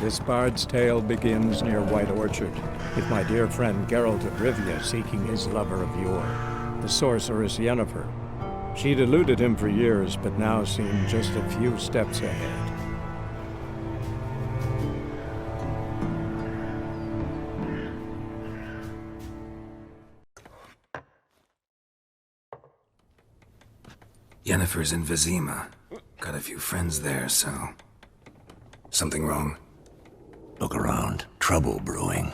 This bard's tale begins near White Orchard, with my dear friend Geralt of Rivia seeking his lover of yore, the sorceress Yennefer. She'd eluded him for years, but now seemed just a few steps ahead. Yennefer's in Vizima. Got a few friends there, so... Something wrong? Look around. Trouble brewing.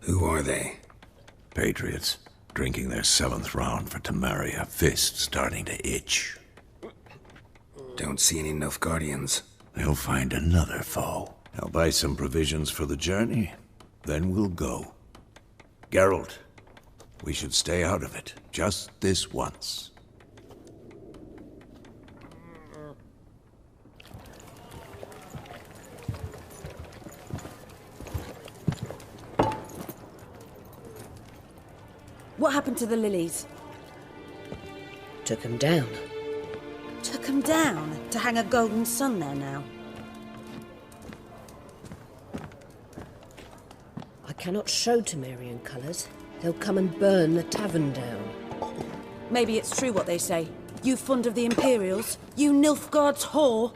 Who are they? Patriots. Drinking their 7th round for Temeria. Fist starting to itch. Don't see any Nilfgaardians. They'll find another foe. I'll buy some provisions for the journey. Then we'll go. Geralt, we should stay out of it. Just this once. What happened to the lilies? Took them down. Took them down? To hang a golden sun there now? I cannot show Temerian colours. They'll come and burn the tavern down. Maybe it's true what they say. You fond of the Imperials? You Nilfgaard's whore?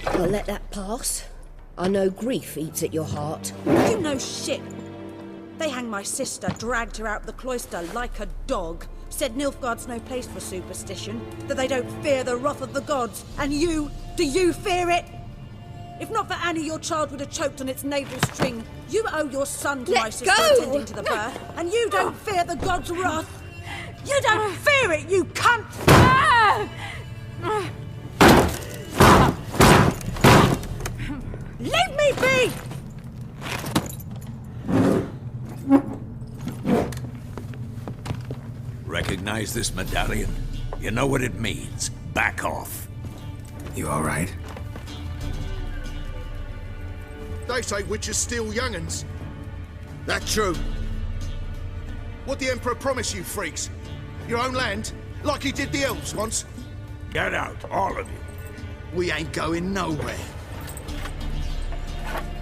I'll let that pass. I know grief eats at your heart. You know shit. They hanged my sister, dragged her out the cloister like a dog. Said Nilfgaard's no place for superstition, that they don't fear the wrath of the gods. And you, do you fear it? If not for Annie, your child would have choked on its navel string. You owe your son to my sister attending to the birth, and you don't fear the gods' wrath. You don't fear it, you cunt! Leave me be! Recognize this medallion? You know what it means. Back off. You all right? They say witches steal young'uns. That true? What the Emperor promised you freaks? Your own land? Like he did the elves once? Get out, all of you. We ain't going nowhere.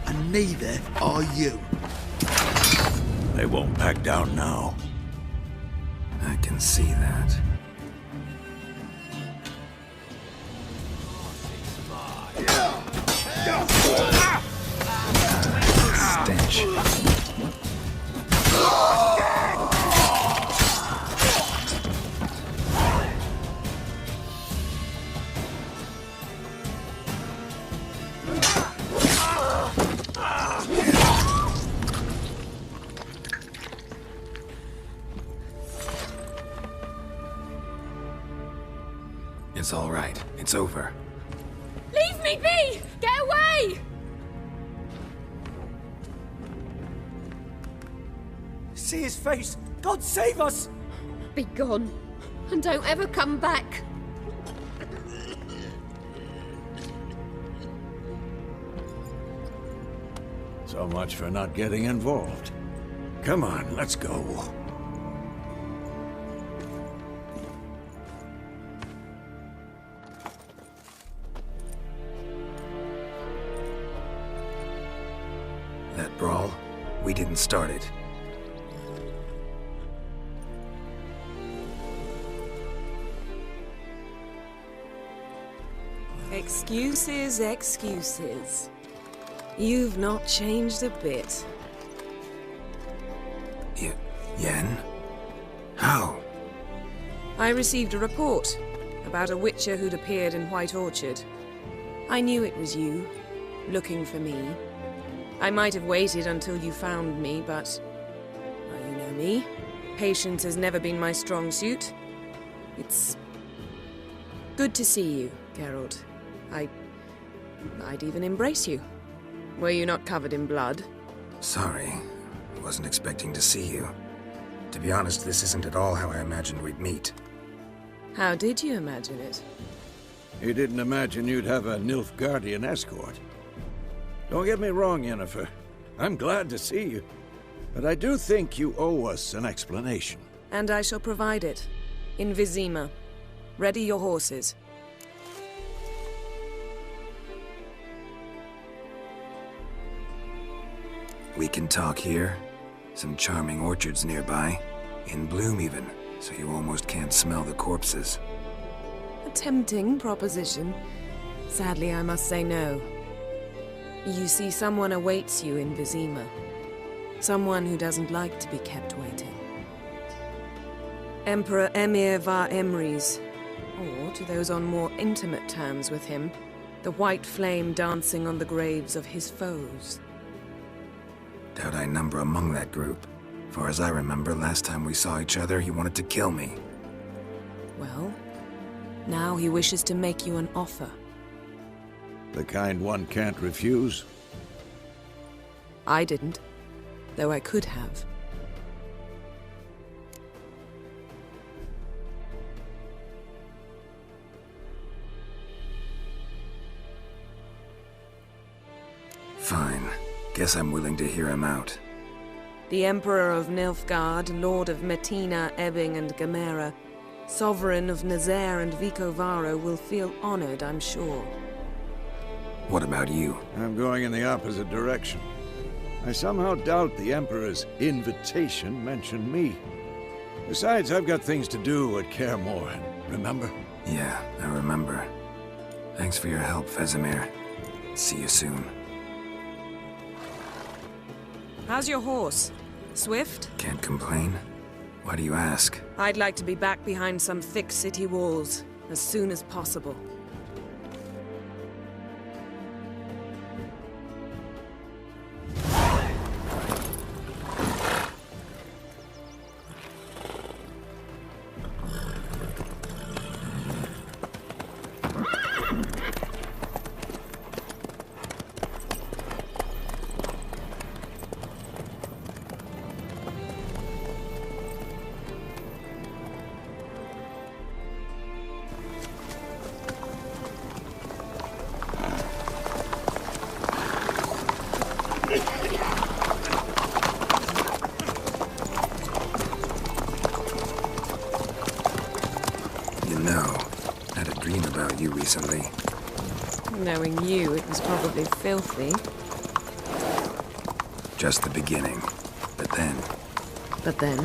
And neither are you. They won't back down now. I can see that. Stench. It's all right. It's over. Leave me be! Get away! See his face! God save us! Be gone. And don't ever come back. So much for not getting involved. Come on, let's go. That brawl, we didn't start it. Excuses, excuses. You've not changed a bit. Yen? How? I received a report about a witcher who'd appeared in White Orchard. I knew it was you, looking for me. I might have waited until you found me, but... well, you know me. Patience has never been my strong suit. It's... good to see you, Geralt. I'd even embrace you. Were you not covered in blood? Sorry. Wasn't expecting to see you. To be honest, this isn't at all how I imagined we'd meet. How did you imagine it? You didn't imagine you'd have a Nilfgaardian escort. Don't get me wrong, Yennefer. I'm glad to see you. But I do think you owe us an explanation. And I shall provide it. In Vizima. Ready your horses. We can talk here. Some charming orchards nearby. In bloom even, so you almost can't smell the corpses. A tempting proposition. Sadly, I must say no. You see, someone awaits you in Vizima. Someone who doesn't like to be kept waiting. Emperor Emir var Emrys, or to those on more intimate terms with him, the white flame dancing on the graves of his foes. Doubt I number among that group. Far as I remember, last time we saw each other, he wanted to kill me. Well, now he wishes to make you an offer. The kind one can't refuse? I didn't, though I could have. Fine. Guess I'm willing to hear him out. The Emperor of Nilfgaard, Lord of Metina, Ebbing and Gamera, Sovereign of Nazaire and Vicovaro will feel honored, I'm sure. What about you? I'm going in the opposite direction. I somehow doubt the Emperor's invitation mentioned me. Besides, I've got things to do at Kaer Morhen, remember? Yeah, I remember. Thanks for your help, Vesemir. See you soon. How's your horse? Swift? Can't complain. Why do you ask? I'd like to be back behind some thick city walls, as soon as possible. Recently. Knowing you, it was probably filthy. Just the beginning. But then... But then?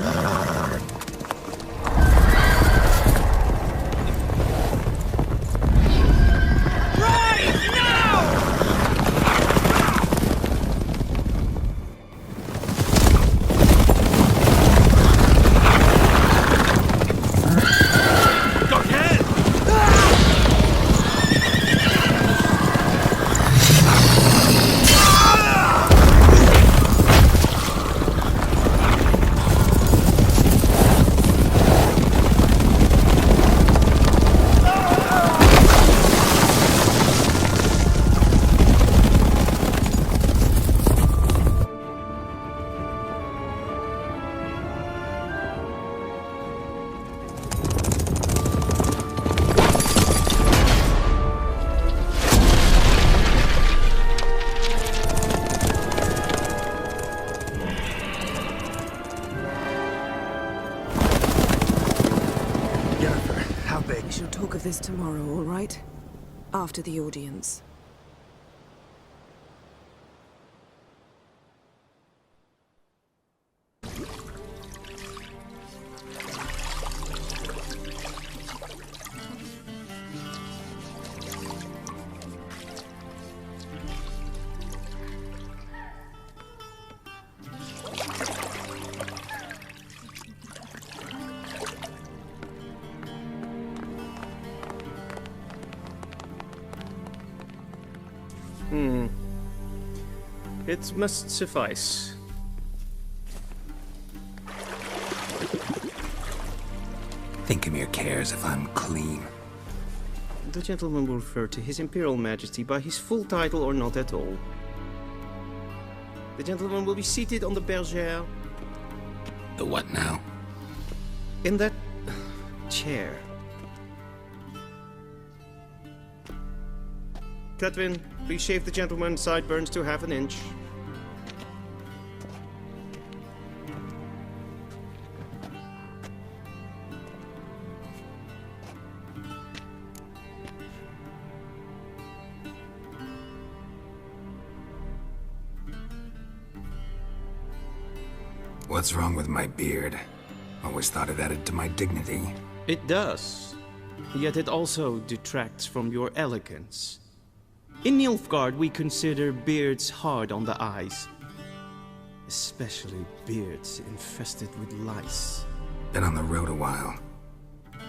This tomorrow, all right? After the audience. It must suffice. Thingmere cares if I'm clean. The gentleman will refer to His Imperial Majesty by his full title or not at all. The gentleman will be seated on the bergère. The what now? In that chair. Cletwin, please shave the gentleman's sideburns to half an inch. What's wrong with my beard? Always thought it added to my dignity. It does. Yet it also detracts from your elegance. In Nilfgaard, we consider beards hard on the eyes. Especially beards infested with lice. Been on the road a while.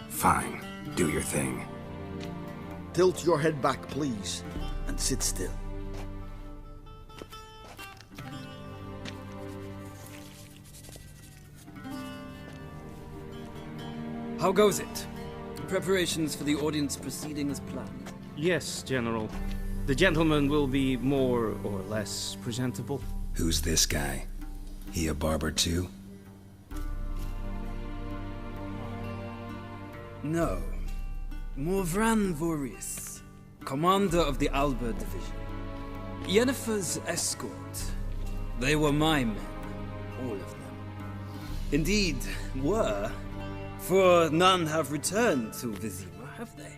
Fine, do your thing. Tilt your head back, please, and sit still. How goes it? Preparations for the audience proceeding as planned? Yes, General. The gentleman will be more or less presentable. Who's this guy? He a barber too? No. Morvran Vorius, commander of the Alba Division. Yennefer's escort. They were my men, all of them. Indeed, were. For none have returned to Vizima, have they?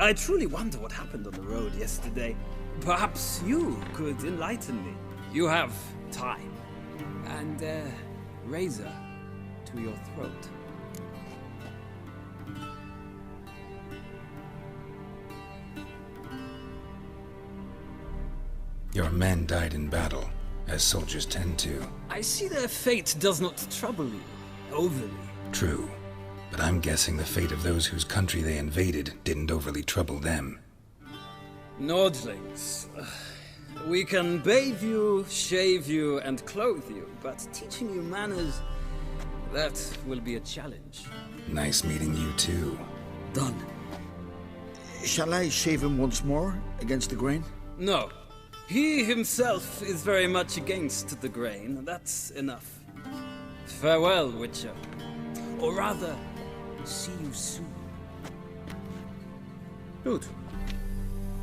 I truly wonder what happened on the road yesterday. Perhaps you could enlighten me. You have time. And a razor to your throat. Your men died in battle, as soldiers tend to. I see their fate does not trouble you, overly. True. But I'm guessing the fate of those whose country they invaded didn't overly trouble them. Nordlings. We can bathe you, shave you, and clothe you, but teaching you manners, that will be a challenge. Nice meeting you too. Done. Shall I shave him once more, against the grain? No. He himself is very much against the grain. That's enough. Farewell, Witcher. Or rather, see you soon. Good.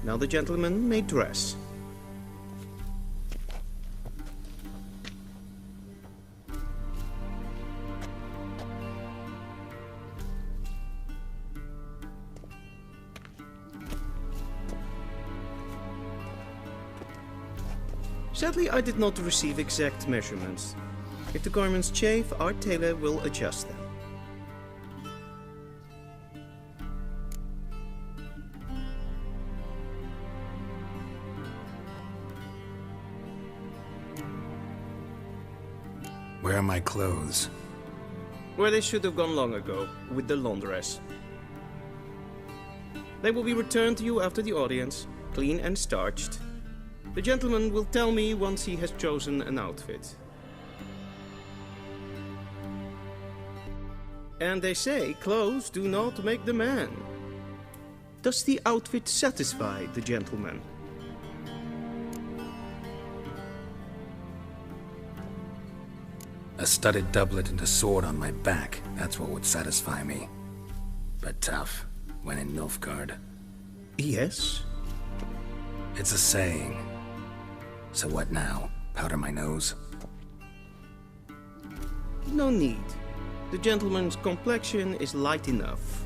Now the gentleman may dress. Sadly, I did not receive exact measurements. If the garments chafe, our tailor will adjust them. Where are my clothes? Where they should have gone long ago, with the laundress. They will be returned to you after the audience, clean and starched. The gentleman will tell me once he has chosen an outfit. And they say clothes do not make the man. Does the outfit satisfy the gentleman? A studded doublet and a sword on my back, that's what would satisfy me. But tough, when in Nilfgaard. Yes? It's a saying. So what now? Powder my nose? No need. The gentleman's complexion is light enough.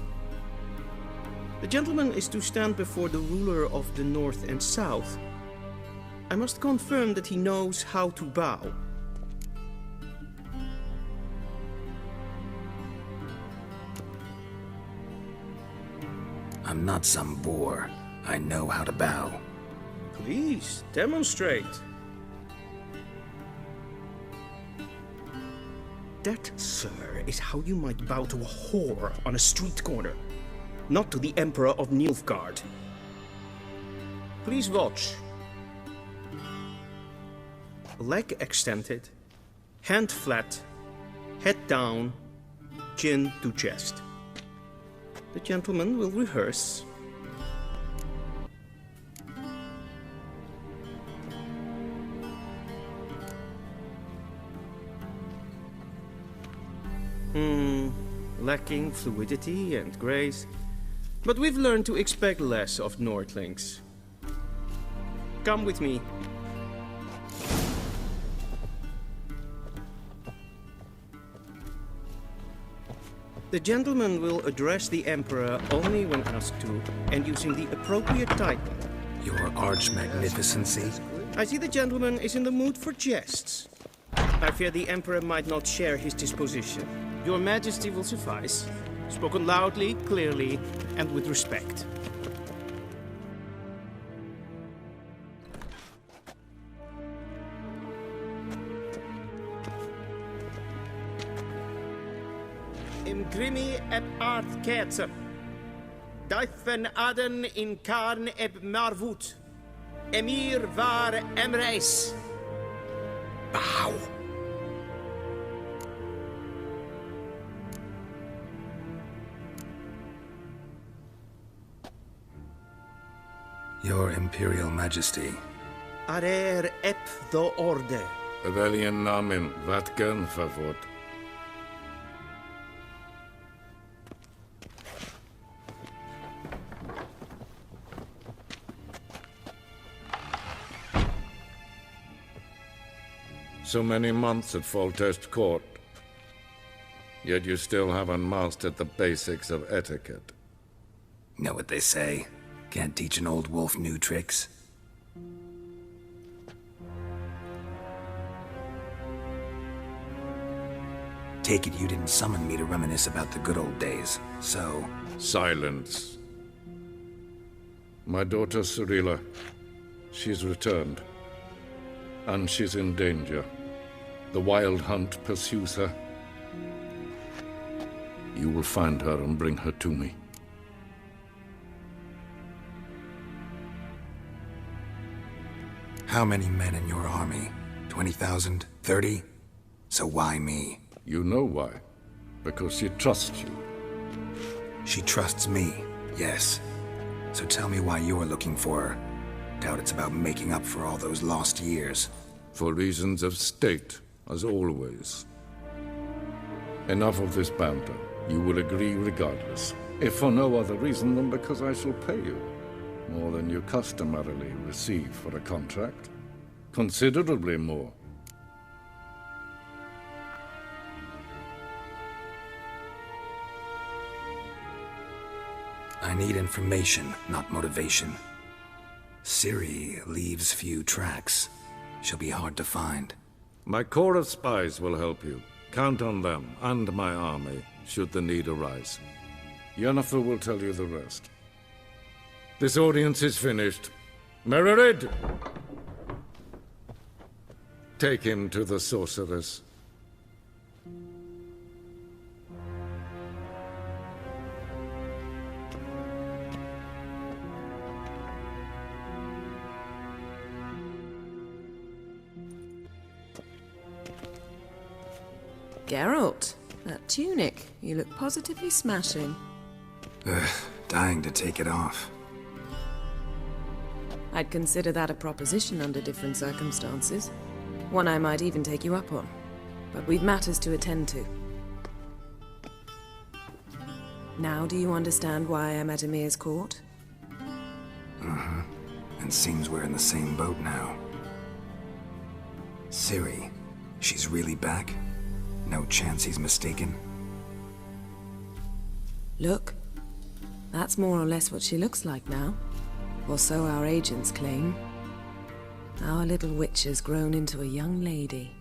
The gentleman is to stand before the ruler of the North and South. I must confirm that he knows how to bow. I'm not some boor. I know how to bow. Please, demonstrate. That, sir, is how you might bow to a whore on a street corner, not to the Emperor of Nilfgaard. Please watch. Leg extended, hand flat, head down, chin to chest. The gentleman will rehearse. Lacking fluidity and grace, but we've learned to expect less of Nordlings. Come with me. The gentleman will address the Emperor only when asked to, and using the appropriate title. Your arch magnificency? I see the gentleman is in the mood for jests. I fear the Emperor might not share his disposition. Your Majesty will suffice. Spoken loudly, clearly, and with respect. Imgrimi eb art ketzer. Daifen aden in karn eb marvut. Emir var emreis. Bow! Your Imperial Majesty. Arer ep the orde. Veljen namen, vatgen favot. So many months at Foltest Court, yet you still haven't mastered the basics of etiquette. Know what they say? Can't teach an old wolf new tricks. Take it you didn't summon me to reminisce about the good old days, so... Silence. My daughter Cirilla, she's returned. And she's in danger. The Wild Hunt pursues her. You will find her and bring her to me. How many men in your army? 20,000? 30? So why me? You know why. Because she trusts you. She trusts me, yes. So tell me why you're looking for her. Doubt it's about making up for all those lost years. For reasons of state, as always. Enough of this banter. You will agree regardless. If for no other reason than because I shall pay you. More than you customarily receive for a contract. Considerably more. I need information, not motivation. Ciri leaves few tracks. She'll be hard to find. My corps of spies will help you. Count on them, and my army, should the need arise. Yennefer will tell you the rest. This audience is finished. Mererid! Take him to the sorceress. Geralt, that tunic. You look positively smashing. Ugh, dying to take it off. I'd consider that a proposition under different circumstances. One I might even take you up on. But we've matters to attend to. Now do you understand why I'm at Emir's court? Uh-huh. And seems we're in the same boat now. Ciri, she's really back? No chance he's mistaken? Look, that's more or less what she looks like now. Or so our agents claim. Our little witch has grown into a young lady.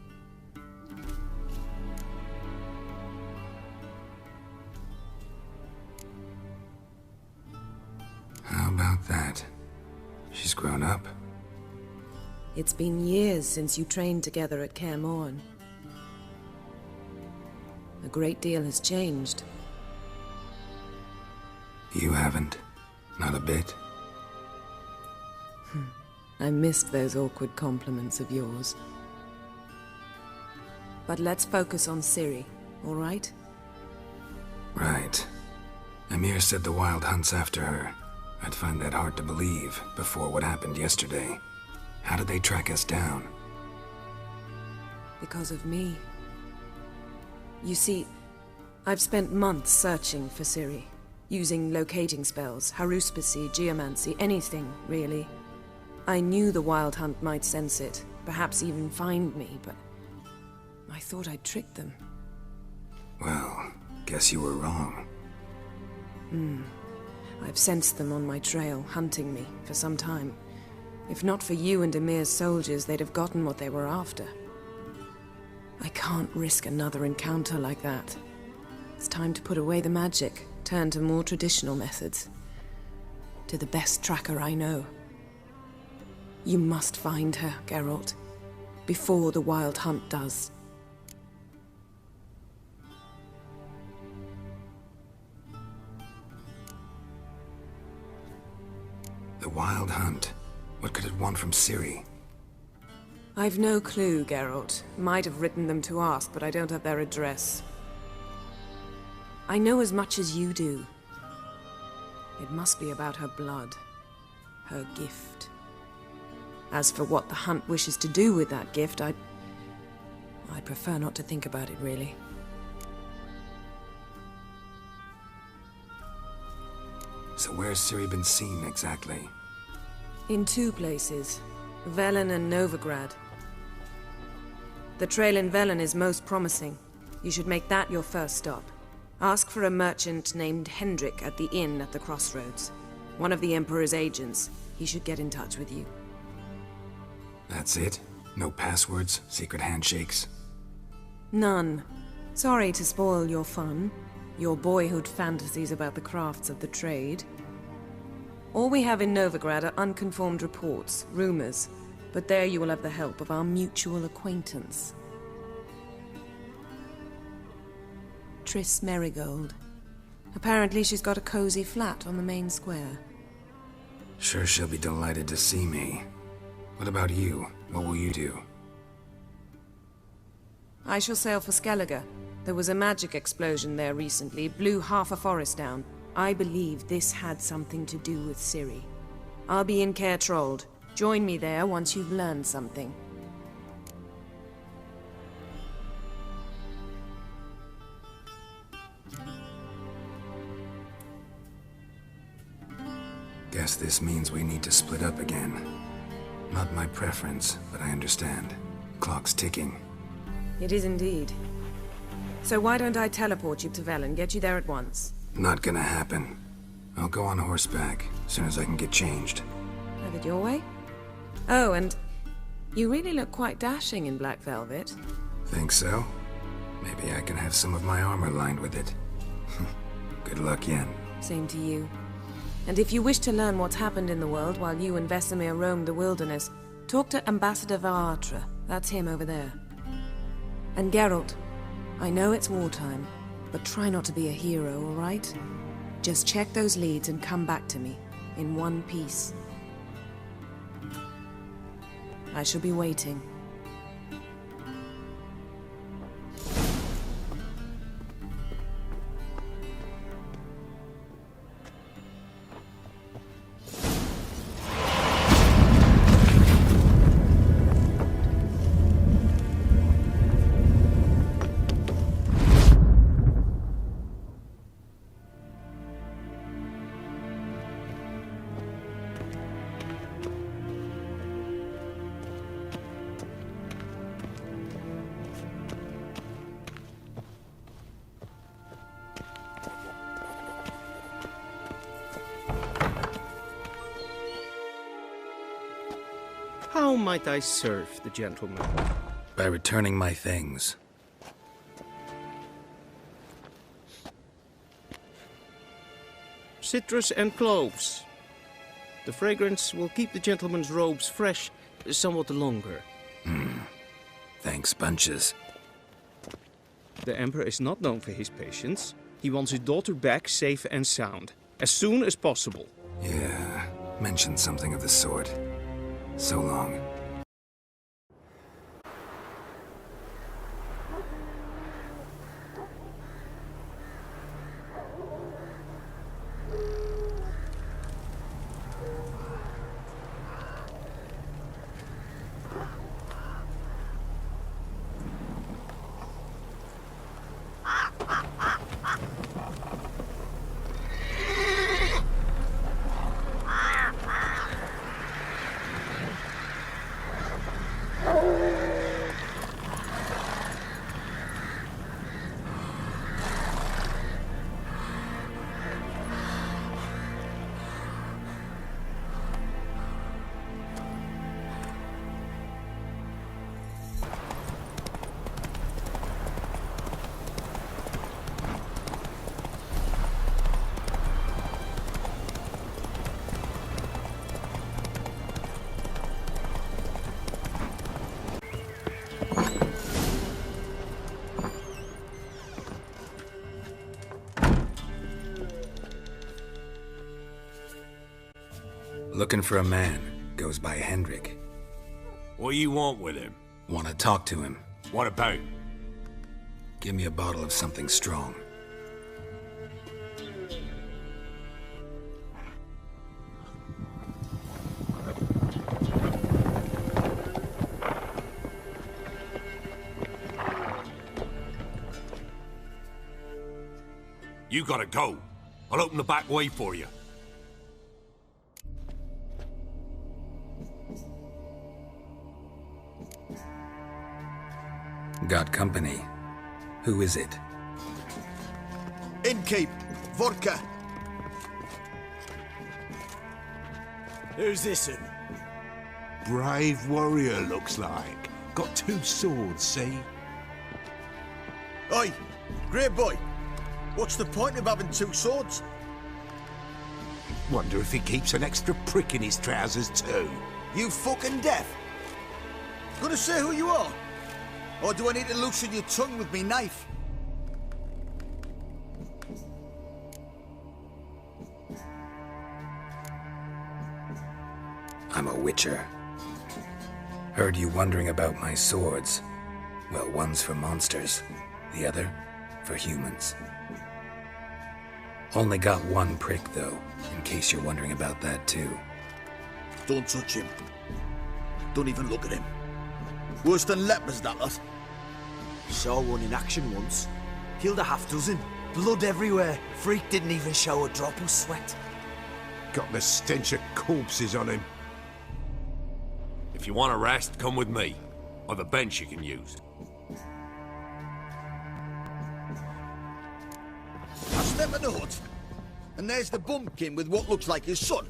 How about that? She's grown up. It's been years since you trained together at Kaer Morhen. A great deal has changed. You haven't. Not a bit. I missed those awkward compliments of yours. But let's focus on Ciri, all right? Right. Emir said the Wild Hunt's after her. I'd find that hard to believe before what happened yesterday. How did they track us down? Because of me. You see, I've spent months searching for Ciri, using locating spells, haruspicy, geomancy, anything, really. I knew the Wild Hunt might sense it, perhaps even find me, but I thought I'd tricked them. Well, guess you were wrong. I've sensed them on my trail, hunting me, for some time. If not for you and Emir's soldiers, they'd have gotten what they were after. I can't risk another encounter like that. It's time to put away the magic, turn to more traditional methods. To the best tracker I know. You must find her, Geralt, before the Wild Hunt does. The Wild Hunt? What could it want from Ciri? I've no clue, Geralt. Might have written them to ask, but I don't have their address. I know as much as you do. It must be about her blood. Her gift. As for what the Hunt wishes to do with that gift, I'd prefer not to think about it, really. So where's Ciri been seen, exactly? In 2 places. Velen and Novigrad. The trail in Velen is most promising. You should make that your first stop. Ask for a merchant named Hendrik at the inn at the crossroads. One of the Emperor's agents. He should get in touch with you. That's it? No passwords? Secret handshakes? None. Sorry to spoil your fun. Your boyhood fantasies about the crafts of the trade. All we have in Novigrad are unconfirmed reports, rumors. But there you will have the help of our mutual acquaintance. Triss Merigold. Apparently she's got a cozy flat on the main square. Sure she'll be delighted to see me. What about you? What will you do? I shall sail for Skellige. There was a magic explosion there recently, blew half a forest down. I believe this had something to do with Ciri. I'll be in Caer Trold. Join me there once you've learned something. Guess this means we need to split up again. Not my preference, but I understand. Clock's ticking. It is indeed. So why don't I teleport you to Velen, get you there at once? Not gonna happen. I'll go on horseback, as soon as I can get changed. Have it your way? Oh, and you really look quite dashing in black velvet. Think so? Maybe I can have some of my armor lined with it. Good luck, Yen. Same to you. And if you wish to learn what's happened in the world while you and Vesemir roamed the wilderness, talk to Ambassador Varatra. That's him over there. And Geralt, I know it's wartime, but try not to be a hero, all right? Just check those leads and come back to me, in one piece. I shall be waiting. How might I serve the gentleman? By returning my things. Citrus and cloves. The fragrance will keep the gentleman's robes fresh somewhat longer. Thanks, bunches. The Emperor is not known for his patience. He wants his daughter back safe and sound, as soon as possible. Yeah, mentioned something of the sort. So long. Looking for a man. Goes by Hendrik. What do you want with him? Want to talk to him. What about? Give me a bottle of something strong. You gotta go. I'll open the back way for you. Got company. Who is it? Innkeep, vodka. Who's this? Brave warrior, looks like. Got 2 swords, see? Oi, great boy. What's the point of having 2 swords? Wonder if he keeps an extra prick in his trousers too. You fucking deaf? Gonna say who you are? Or do I need to loosen your tongue with me knife? I'm a witcher. Heard you wondering about my swords. Well, one's for monsters, the other for humans. Only got 1 prick, though, in case you're wondering about that, too. Don't touch him. Don't even look at him. Worse than lepers, that lot. Saw one in action once. Killed a half-dozen. Blood everywhere. Freak didn't even show a drop of sweat. Got the stench of corpses on him. If you want a rest, come with me. I've a bench you can use. I step in the hut, and there's the bumpkin with what looks like his son.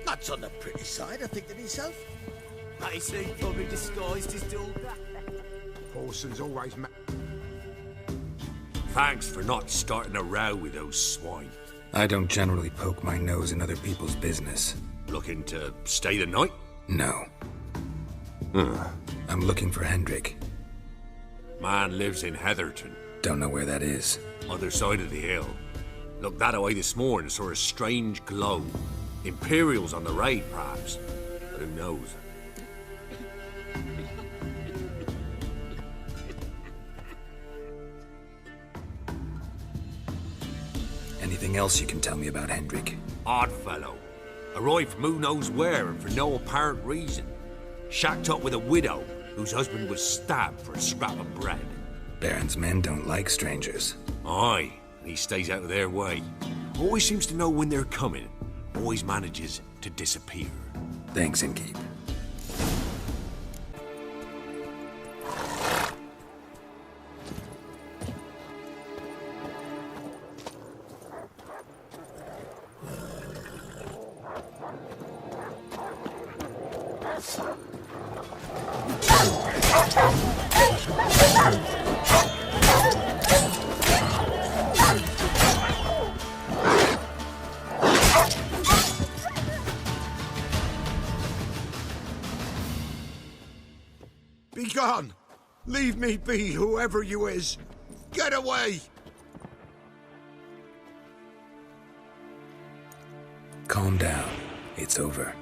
That's on the pretty side, I think to himself. I see, probably disguised his daughter. Parson's always Thanks for not starting a row with those swine. I don't generally poke my nose in other people's business. Looking to stay the night? No. I'm looking for Hendrik. Man lives in Heatherton. Don't know where that is. Other side of the hill. Looked that away this morning, saw a strange glow. Imperials on the raid, perhaps. But who knows? Anything else you can tell me about Hendrik? Odd fellow. Arrived from who knows where and for no apparent reason. Shacked up with a widow whose husband was stabbed for a scrap of bread. Baron's men don't like strangers. Aye, and he stays out of their way. Always seems to know when they're coming. Always manages to disappear. Thanks, Innkeep. Be gone! Leave me be, whoever you is! Get away! Calm down. It's over.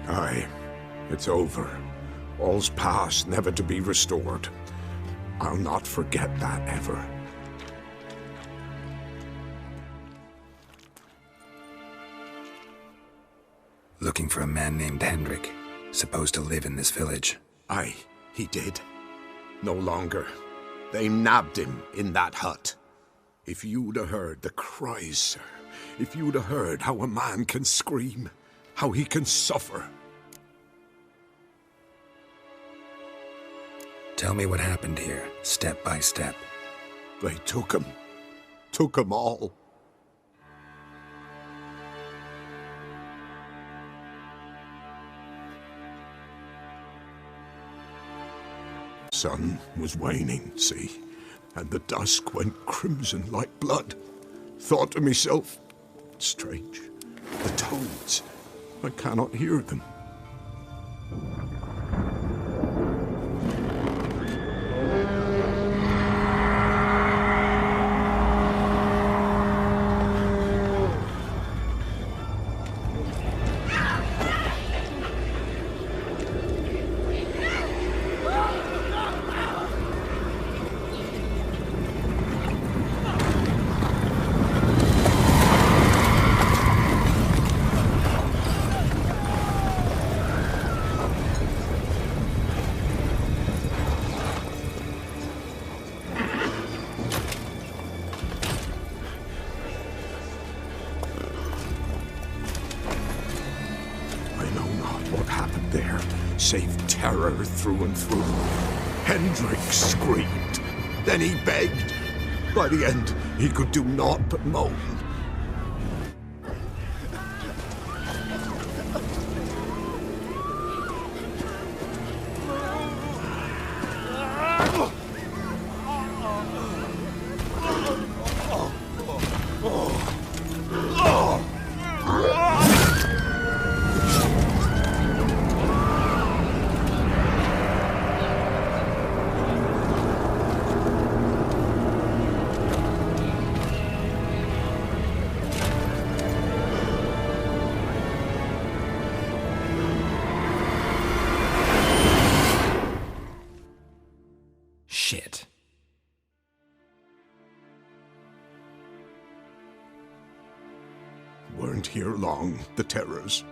Aye, it's over. All's past, never to be restored. I'll not forget that ever. Looking for a man named Hendrik, supposed to live in this village. Aye, he did. No longer. They nabbed him in that hut. If you'd have heard the cries, sir. If you'd have heard how a man can scream, how he can suffer. Tell me what happened here, step by step. They took him. Took him all. Sun was waning, see, and the dusk went crimson like blood. Thought to myself, strange, the toads, I cannot hear them. terror through and through. Hendrik screamed. Then he begged. By the end, he could do naught but moan. Shit. Weren't here long, the terrors.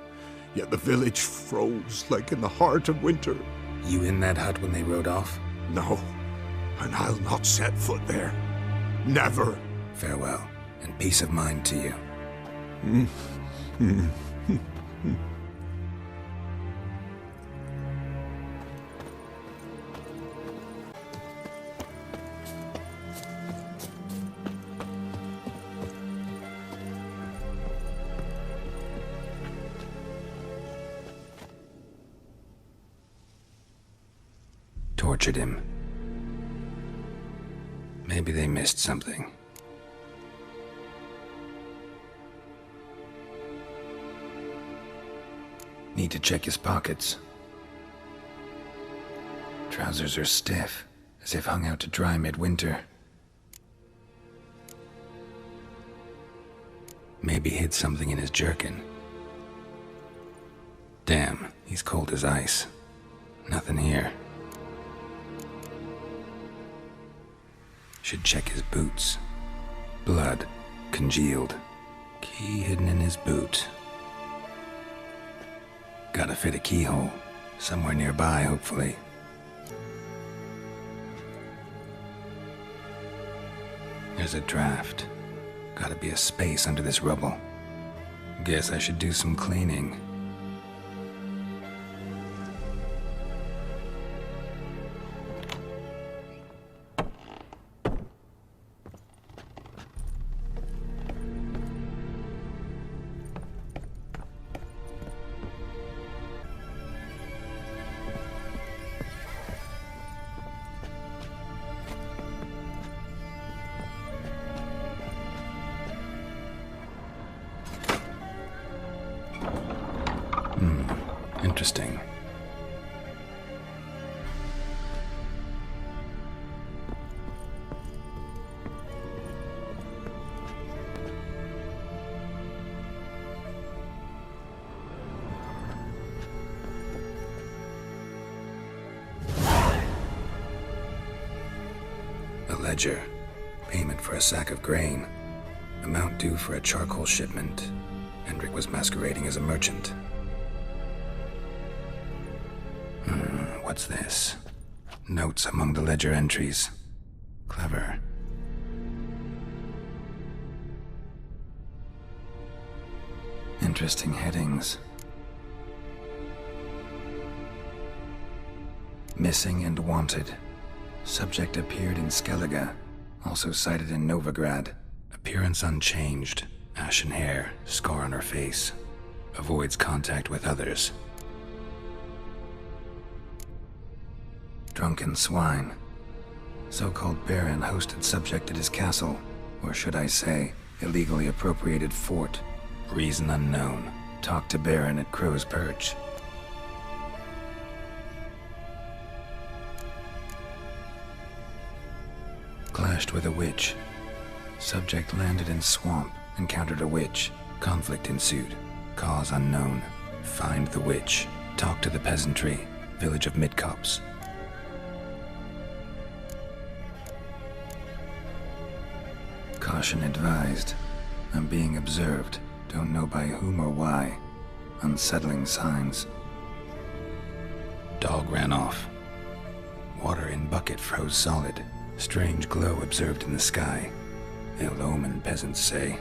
Yet the village froze like in the heart of winter. You in that hut when they rode off? No, and I'll not set foot there. Never. Farewell, and peace of mind to you. Tortured him. Maybe they missed something. Need to check his pockets. Trousers are stiff, as if hung out to dry midwinter. Maybe hid something in his jerkin. Damn, he's cold as ice. Nothing here. Should check his boots. Blood, congealed. Key hidden in his boot. Gotta fit a keyhole. Somewhere nearby, hopefully. There's a draft. Gotta be a space under this rubble. Guess I should do some cleaning. Interesting. A ledger. Payment for a sack of grain. Amount due for a charcoal shipment. Hendrik was masquerading as a merchant. What's this? Notes among the ledger entries. Clever. Interesting headings. Missing and wanted. Subject appeared in Skellige. Also cited in Novigrad. Appearance unchanged. Ashen hair. Scar on her face. Avoids contact with others. Drunken swine. So-called baron hosted subject at his castle, or should I say, illegally appropriated fort. Reason unknown. Talked to baron at Crow's Perch. Clashed with a witch. Subject landed in swamp, encountered a witch. Conflict ensued. Cause unknown. Find the witch. Talk to the peasantry. Village of Midcopse. Caution advised. I'm being observed. Don't know by whom or why. Unsettling signs. Dog ran off. Water in bucket froze solid. Strange glow observed in the sky. Ill omen, peasants say.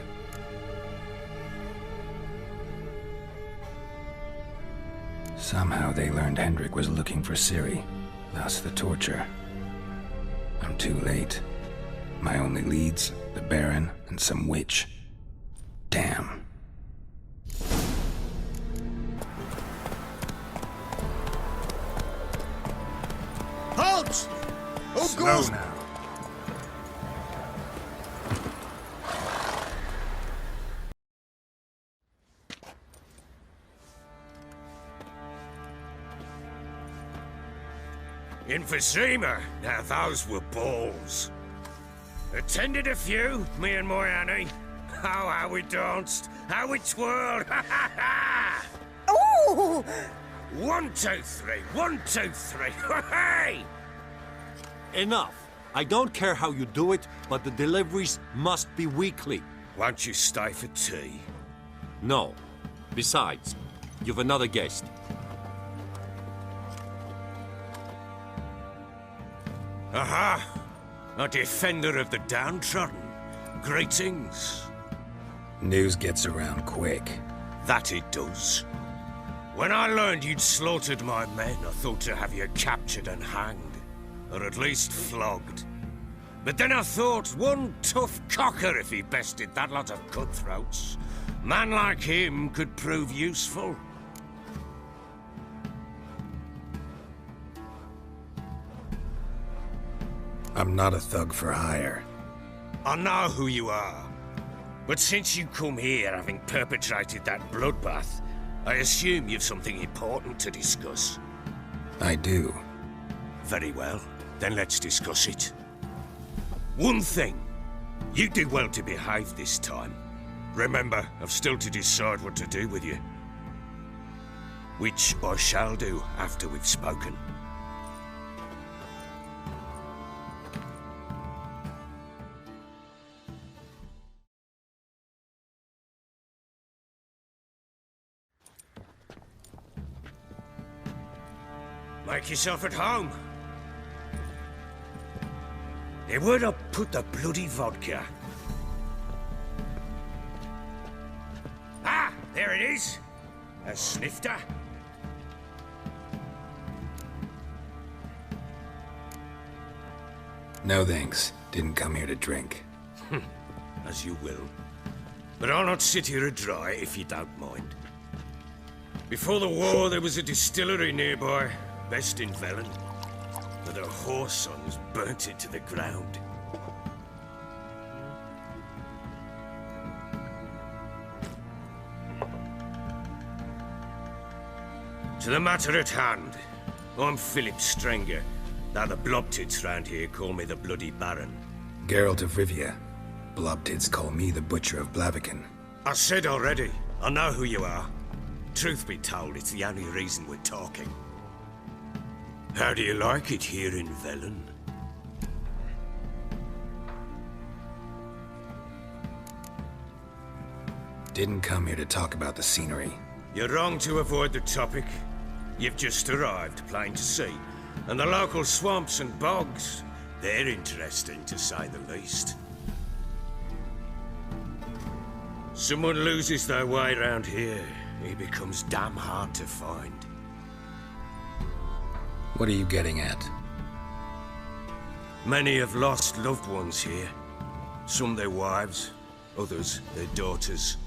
Somehow they learned Hendrik was looking for Ciri, thus the torture. I'm too late. My only leads, the Baron and some witch. Damn. Halt! Of Slow course! now. Emphysema. Now those were balls. Attended a few, me and my Annie. Oh, how we danced, how we twirled. Ha ha ha! Ooh! 1, 2, 3. 1, 2, 3. Hey! Enough. I don't care how you do it, but the deliveries must be weekly. Won't you stay for tea? No. Besides, you've another guest. Aha! A defender of the downtrodden. Greetings. News gets around quick. That it does. When I learned you'd slaughtered my men, I thought to have you captured and hanged. Or at least flogged. But then I thought, one tough cocker if he bested that lot of cutthroats. Man like him could prove useful. I'm not a thug for hire. I know who you are. But since you come here having perpetrated that bloodbath, I assume you've something important to discuss. I do. Very well. Then let's discuss it. One thing. You do well to behave this time. Remember, I've still to decide what to do with you. Which I shall do after we've spoken. Make yourself at home. Now, where'd I put the bloody vodka? Ah, there it is. A snifter. No thanks. Didn't come here to drink. As you will. But I'll not sit here dry if you don't mind. Before the war, there was a distillery nearby, best in Velen. But her whore sons burnt it to the ground. To the matter at hand, I'm Philip Strenger. Now the blobtits round here call me the Bloody Baron. Geralt of Rivia. Blobtits call me the Butcher of Blaviken. I said already, I know who you are. Truth be told, it's the only reason we're talking. How do you like it here in Velen? Didn't come here to talk about the scenery. You're wrong to avoid the topic. You've just arrived, plain to see. And the local swamps and bogs, they're interesting to say the least. Someone loses their way around here, he becomes damn hard to find. What are you getting at? Many have lost loved ones here. Some their wives, others their daughters.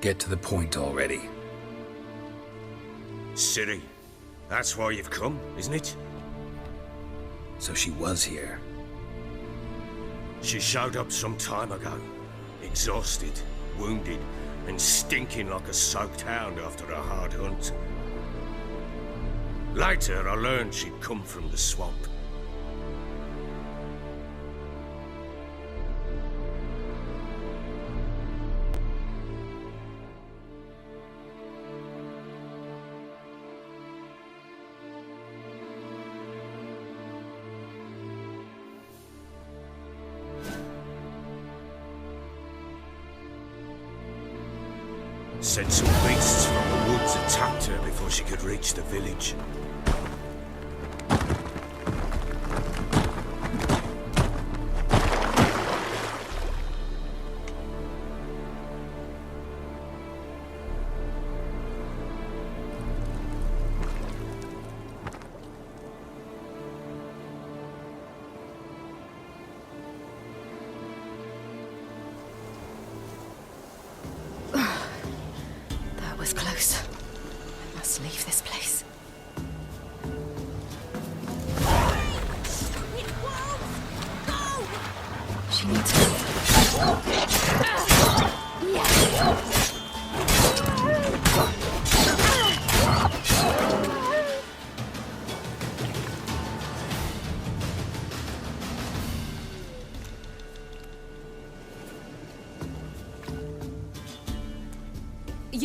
Get to the point already. Ciri, that's why you've come, isn't it? So she was here. She showed up some time ago. Exhausted, wounded, and stinking like a soaked hound after a hard hunt. Later, I learned she'd come from the swamp. Said some beasts from the woods attacked her before she could reach the village. You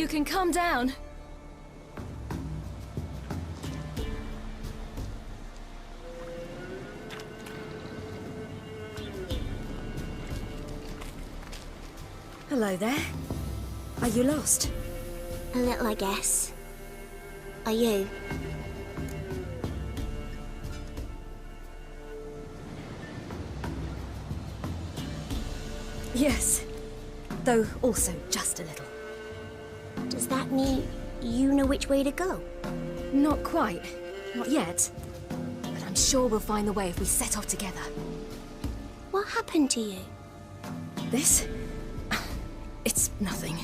can calm down. Hello there. Are you lost? A little, I guess. Are you? Yes. Though also just a little. Does that mean you know which way to go? Not quite. Not yet. But I'm sure we'll find the way if we set off together. What happened to you? This? It's nothing.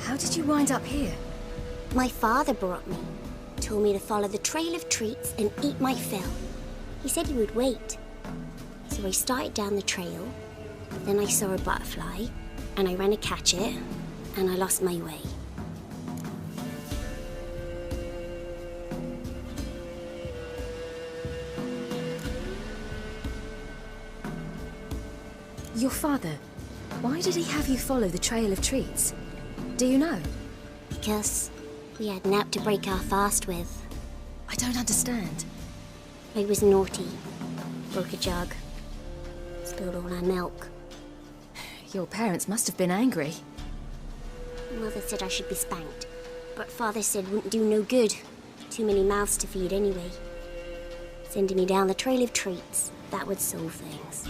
How did you wind up here? My father brought me. Told me to follow the trail of treats and eat my fill. He said he would wait. So I started down the trail, then I saw a butterfly, and I ran to catch it, and I lost my way. Your father, why did he have you follow the trail of treats? Do you know? Because we had nap to break our fast with. I don't understand. I was naughty. Broke a jug. Spilled all our milk. Your parents must have been angry. Mother said I should be spanked, but Father said wouldn't do no good. Too many mouths to feed anyway. Sending me down the trail of treats, that would solve things.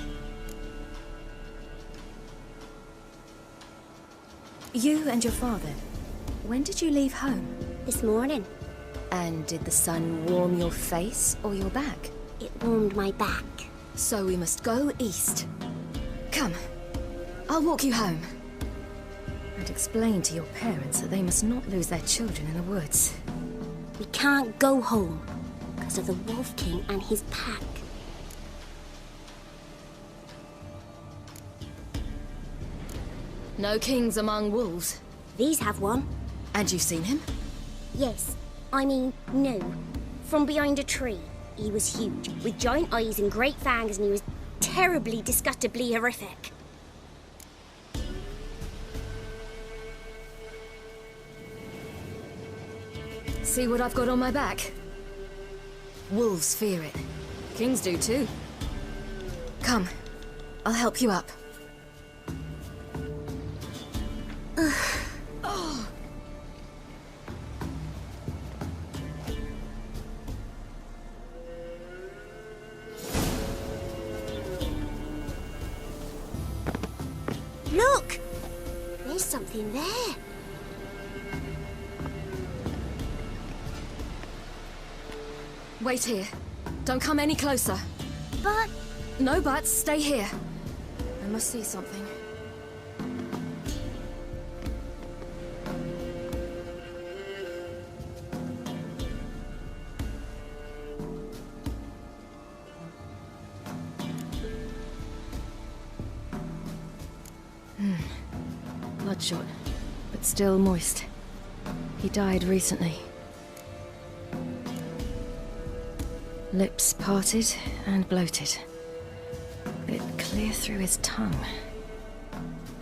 You and your father, when did you leave home? This morning. And did the sun warm your face or your back? It warmed my back. So we must go east. Come, I'll walk you home. And explain to your parents that they must not lose their children in the woods. We can't go home because of the Wolf King and his pack. No kings among wolves. These have one. And you've seen him? Yes. I mean, no. From behind a tree. He was huge, with giant eyes and great fangs, and he was terribly, disgustingly horrific. See what I've got on my back? Wolves fear it. Kings do too. Come, I'll help you up. Oh. Look! There's something there. Wait here. Don't come any closer. But... No buts. Stay here. I must see something. Bloodshot, but still moist. He died recently. Lips parted and bloated. Bit clear through his tongue.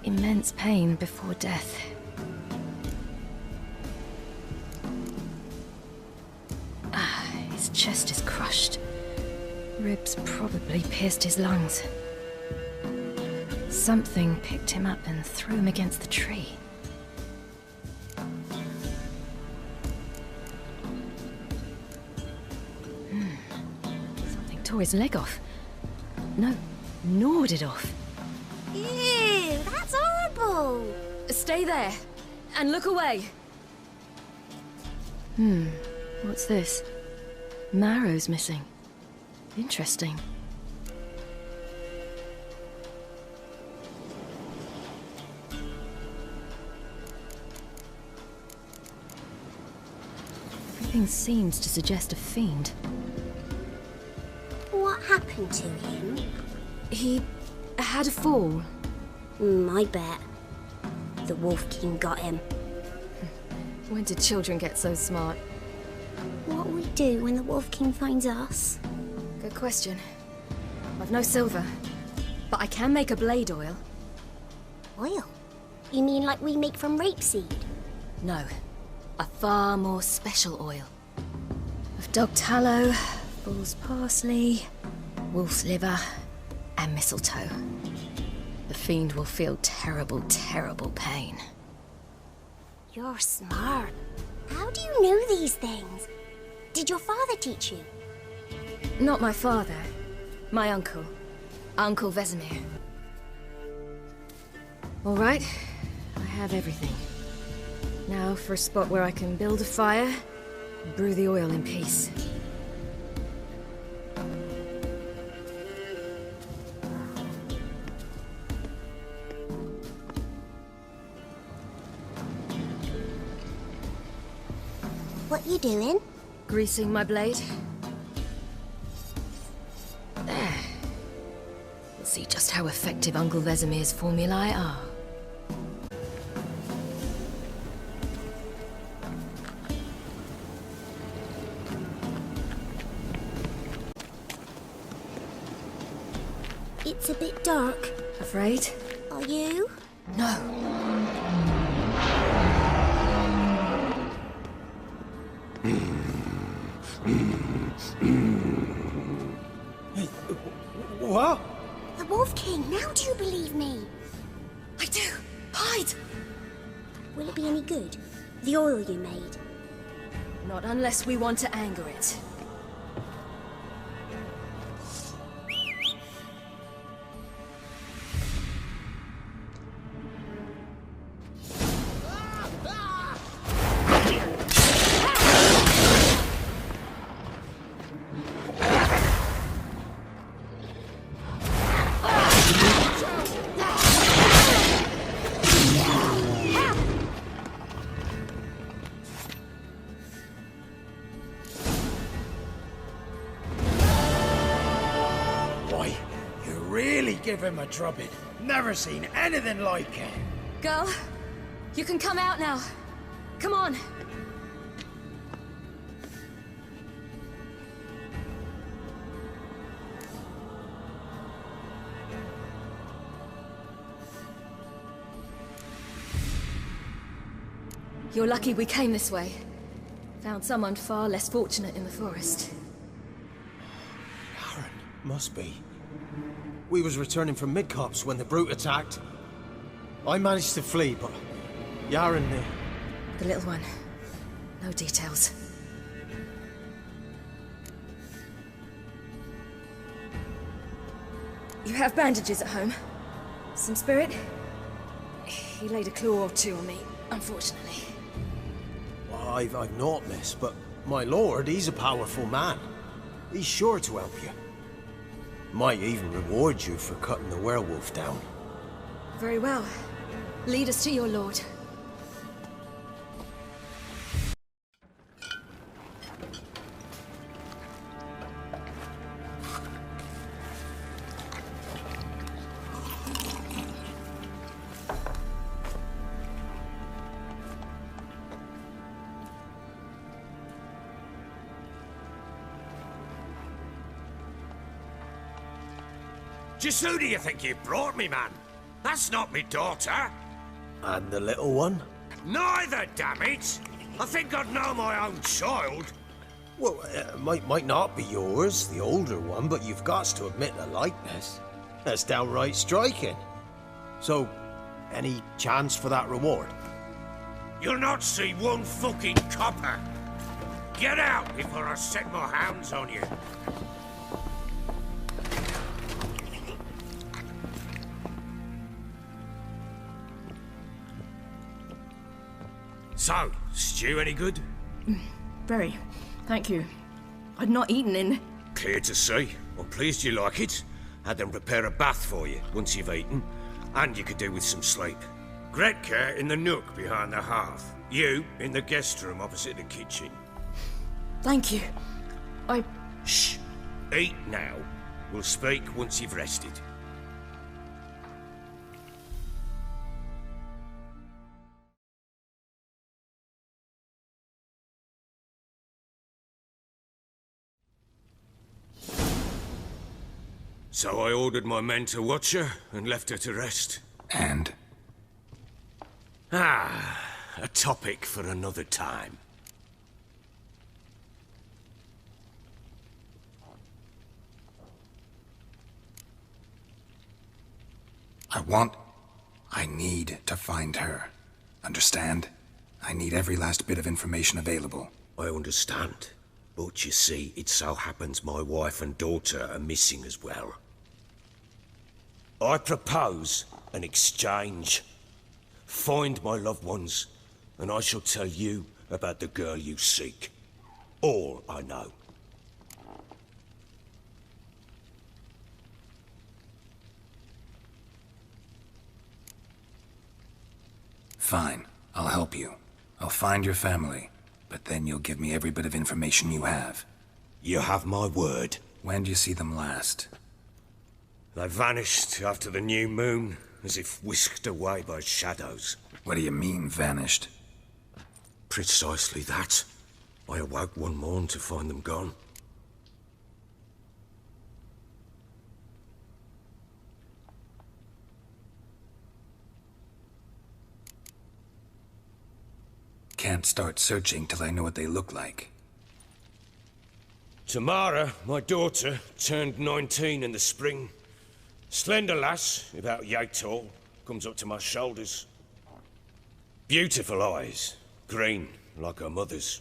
Immense pain before death. His chest is crushed. Ribs probably pierced his lungs. Something picked him up and threw him against the tree. Something tore his leg off. No, gnawed it off. Ew, that's horrible! Stay there, and look away. What's this? Marrow's missing. Interesting. Everything seems to suggest a fiend. What happened to him? He had a fall. I bet. The Wolf King got him. When did children get so smart? What will we do when the Wolf King finds us? Good question. I've no silver, but I can make a blade oil. Oil? You mean like we make from rapeseed? No, a far more special oil. Of dog tallow, bull's parsley, wolf's liver, and mistletoe. The fiend will feel terrible, terrible pain. You're smart. How do you know these things? Did your father teach you? Not my father. My uncle. Uncle Vesemir. All right, I have everything. Now for a spot where I can build a fire and brew the oil in peace. What you doing? Greasing my blade. There. We'll see just how effective Uncle Vesemir's formulae are. It's a bit dark. Afraid? Are you? No. What? The Wolf King, now do you believe me? I do. Hide! Will it be any good? The oil you made? Not unless we want to anger it. Give him a drubbing. Never seen anything like it. Girl, you can come out now. Come on. You're lucky we came this way. Found someone far less fortunate in the forest. Aaron, must be. We was returning from Midcopse when the brute attacked. I managed to flee, but Yaren there. The little one. No details. You have bandages at home? Some spirit? He laid a claw or two on me, unfortunately. Well, I've not, miss, but my lord, he's a powerful man. He's sure to help you. Might even reward you for cutting the werewolf down. Very well. Lead us to your lord. Just who do you think you brought me, man? That's not me daughter. And the little one? Neither, damn it! I think I'd know my own child. Well, might not be yours, the older one, but you've got to admit the likeness. That's downright striking. So, any chance for that reward? You'll not see one fucking copper. Get out before I set my hounds on you. So, stew any good? Very. Thank you. I'd not eaten in... Clear to see. I'm pleased you like it. Had them prepare a bath for you once you've eaten. And you could do with some sleep. Gretka in the nook behind the hearth. You in the guest room opposite the kitchen. Thank you. Shh. Eat now. We'll speak once you've rested. So I ordered my men to watch her and left her to rest. And? A topic for another time. I need to find her. Understand? I need every last bit of information available. I understand. But you see, it so happens my wife and daughter are missing as well. I propose an exchange. Find my loved ones, and I shall tell you about the girl you seek. All I know. Fine. I'll help you. I'll find your family, but then you'll give me every bit of information you have. You have my word. When do you see them last? They vanished after the new moon, as if whisked away by shadows. What do you mean, vanished? Precisely that. I awoke one morn to find them gone. Can't start searching till I know what they look like. Tamara, my daughter, turned 19 in the spring. Slender lass, about yay tall, comes up to my shoulders. Beautiful eyes, green, like her mother's.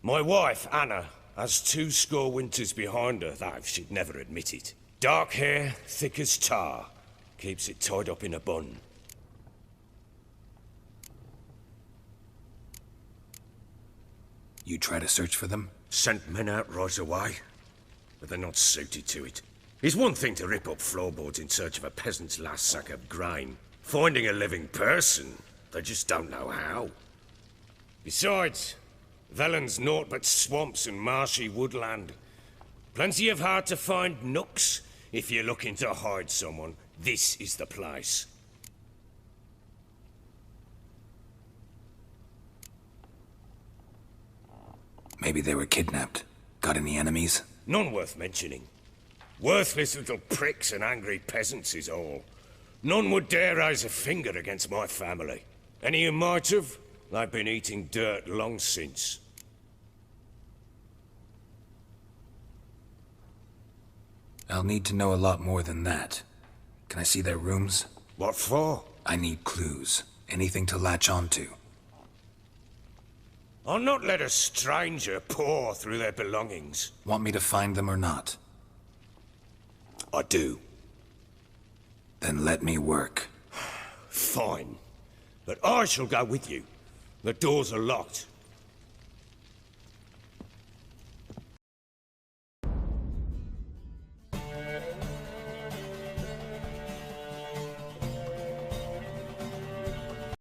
My wife, Anna, has 2 winters behind her, though she'd never admit it. Dark hair, thick as tar, keeps it tied up in a bun. You try to search for them? Sent men out right away, but they're not suited to it. It's one thing to rip up floorboards in search of a peasant's last sack of grain. Finding a living person, they just don't know how. Besides, Velen's naught but swamps and marshy woodland. Plenty of hard-to-find nooks. If you're looking to hide someone, this is the place. Maybe they were kidnapped. Got any enemies? None worth mentioning. Worthless little pricks and angry peasants is all. None would dare raise a finger against my family. Any who might have, they've been eating dirt long since. I'll need to know a lot more than that. Can I see their rooms? What for? I need clues. Anything to latch onto. I'll not let a stranger pore through their belongings. Want me to find them or not? I do. Then let me work. Fine. But I shall go with you. The doors are locked,